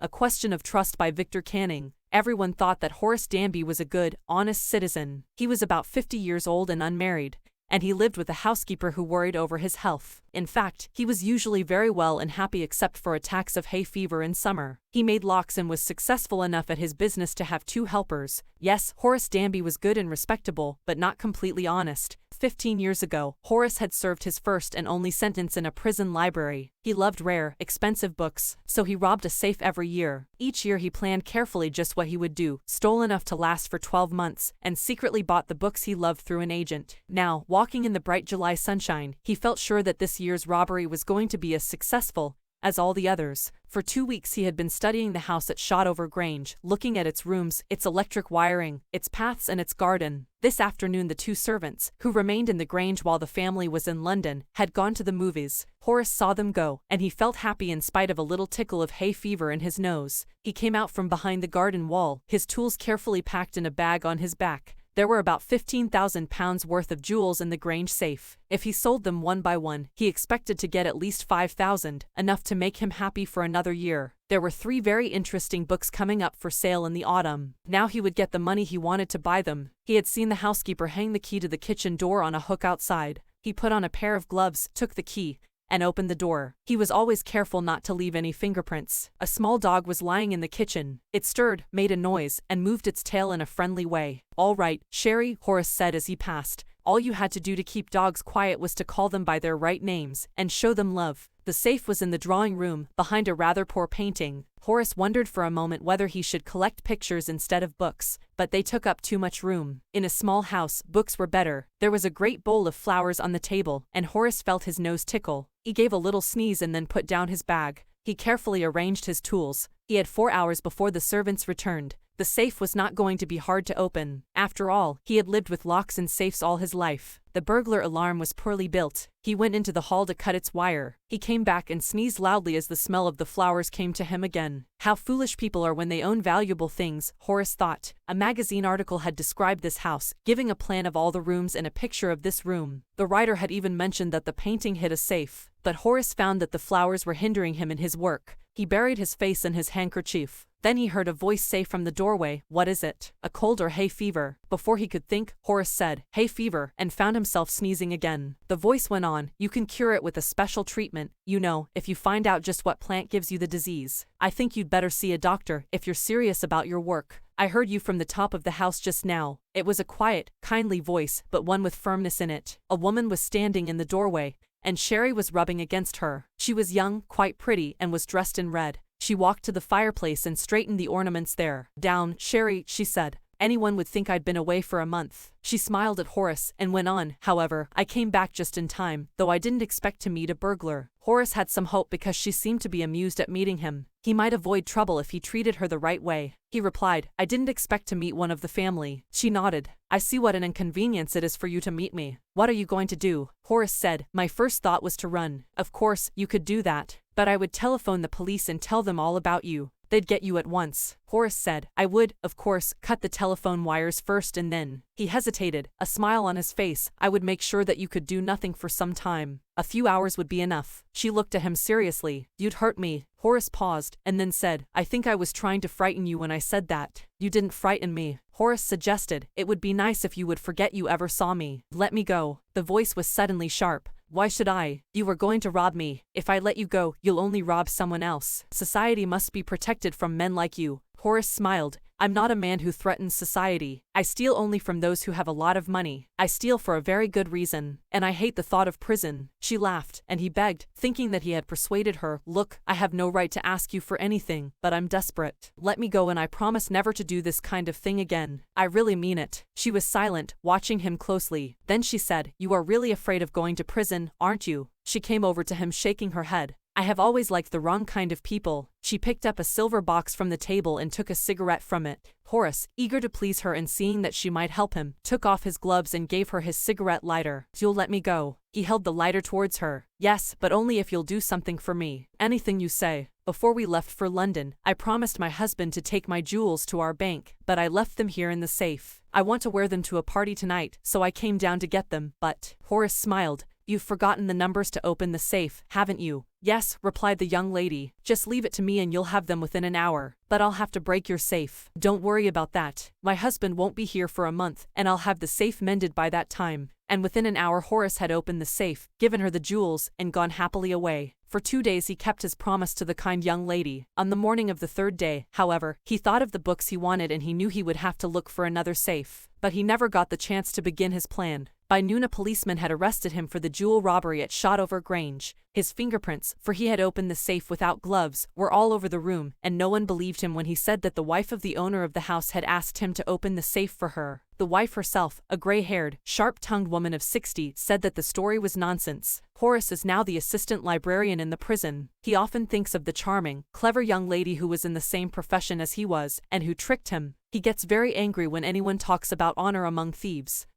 A Question of Trust by Victor Canning. Everyone thought that Horace Danby was a good, honest citizen. He was about 50 years old and unmarried, and he lived with a housekeeper who worried over his health. In fact, he was usually very well and happy except for attacks of hay fever in summer. He made locks and was successful enough at his business to have 2 helpers. Yes, Horace Danby was good and respectable, but not completely honest. 15 years ago, Horace had served his first and only sentence in a prison library. He loved rare, expensive books, so he robbed a safe every year. Each year he planned carefully just what he would do, stole enough to last for 12 months, and secretly bought the books he loved through an agent. Now, walking in the bright July sunshine, he felt sure that this year's robbery was going to be as successful as all the others. For 2 weeks he had been studying the house at Shotover Grange, looking at its rooms, its electric wiring, its paths and its garden. This afternoon the 2 servants, who remained in the Grange while the family was in London, had gone to the movies. Horace saw them go, and he felt happy in spite of a little tickle of hay fever in his nose. He came out from behind the garden wall, his tools carefully packed in a bag on his back. There were about £15,000 worth of jewels in the Grange safe. If he sold them one by one, he expected to get at least 5,000, enough to make him happy for another year. There were 3 very interesting books coming up for sale in the autumn. Now he would get the money he wanted to buy them. He had seen the housekeeper hang the key to the kitchen door on a hook outside. He put on a pair of gloves, took the key, and opened the door. He was always careful not to leave any fingerprints. A small dog was lying in the kitchen. It stirred, made a noise, and moved its tail in a friendly way. "All right, Sherry," Horace said as he passed. "All you had to do to keep dogs quiet was to call them by their right names, and show them love." The safe was in the drawing room, behind a rather poor painting. Horace wondered for a moment whether he should collect pictures instead of books, but they took up too much room. In a small house, books were better. There was a great bowl of flowers on the table, and Horace felt his nose tickle. He gave a little sneeze and then put down his bag. He carefully arranged his tools. He had 4 hours before the servants returned. The safe was not going to be hard to open. After all, he had lived with locks and safes all his life. The burglar alarm was poorly built. He went into the hall to cut its wire. He came back and sneezed loudly as the smell of the flowers came to him again. How foolish people are when they own valuable things, Horace thought. A magazine article had described this house, giving a plan of all the rooms and a picture of this room. The writer had even mentioned that the painting hid a safe. But Horace found that the flowers were hindering him in his work. He buried his face in his handkerchief. Then he heard a voice say from the doorway, "What is it? A cold or hay fever?" Before he could think, Horace said, "Hay fever," and found himself sneezing again. The voice went on, "You can cure it with a special treatment, you know, if you find out just what plant gives you the disease. I think you'd better see a doctor if you're serious about your work. I heard you from the top of the house just now." It was a quiet, kindly voice, but one with firmness in it. A woman was standing in the doorway, and Sherry was rubbing against her. She was young, quite pretty, and was dressed in red. She walked to the fireplace and straightened the ornaments there. "Down, Sherry," she said. "Anyone would think I'd been away for a month." She smiled at Horace and went on, "However, I came back just in time, though I didn't expect to meet a burglar." Horace had some hope because she seemed to be amused at meeting him. He might avoid trouble if he treated her the right way. He replied, "I didn't expect to meet one of the family." She nodded. "I see what an inconvenience it is for you to meet me. What are you going to do?" Horace said, "My first thought was to run." "Of course, you could do that. But I would telephone the police and tell them all about you. They'd get you at once." Horace said, "I would, of course, cut the telephone wires first and then." He hesitated, a smile on his face. "I would make sure that you could do nothing for some time. A few hours would be enough." She looked at him seriously. "You'd hurt me." Horace paused, and then said, "I think I was trying to frighten you when I said that." "You didn't frighten me." Horace suggested, "It would be nice if you would forget you ever saw me." "Let me go." The voice was suddenly sharp. "Why should I? You were going to rob me. If I let you go, you'll only rob someone else. Society must be protected from men like you." Horace smiled. "I'm not a man who threatens society. I steal only from those who have a lot of money. I steal for a very good reason, and I hate the thought of prison." She laughed, and he begged, thinking that he had persuaded her, "Look, I have no right to ask you for anything, but I'm desperate. Let me go and I promise never to do this kind of thing again. I really mean it." She was silent, watching him closely. Then she said, "You are really afraid of going to prison, aren't you?" She came over to him shaking her head. "I have always liked the wrong kind of people." She picked up a silver box from the table and took a cigarette from it. Horace, eager to please her and seeing that she might help him, took off his gloves and gave her his cigarette lighter. "You'll let me go?" He held the lighter towards her. "Yes, but only if you'll do something for me. Anything you say. Before we left for London, I promised my husband to take my jewels to our bank, but I left them here in the safe. I want to wear them to a party tonight, so I came down to get them, but..." Horace smiled. You've forgotten the numbers to open the safe, haven't you? Yes, replied the young lady. Just leave it to me and you'll have them within an hour. But I'll have to break your safe. Don't worry about that. My husband won't be here for a month, and I'll have the safe mended by that time. And within an hour Horace had opened the safe, given her the jewels, and gone happily away. For 2 days he kept his promise to the kind young lady. On the morning of the third day, however, he thought of the books he wanted and he knew he would have to look for another safe. But he never got the chance to begin his plan. By noon a policeman had arrested him for the jewel robbery at Shotover Grange. His fingerprints, for he had opened the safe without gloves, were all over the room, and no one believed him when he said that the wife of the owner of the house had asked him to open the safe for her. The wife herself, a gray-haired, sharp-tongued woman of 60, said that the story was nonsense. Horace is now the assistant librarian in the prison. He often thinks of the charming, clever young lady who was in the same profession as he was, and who tricked him. He gets very angry when anyone talks about honor among thieves.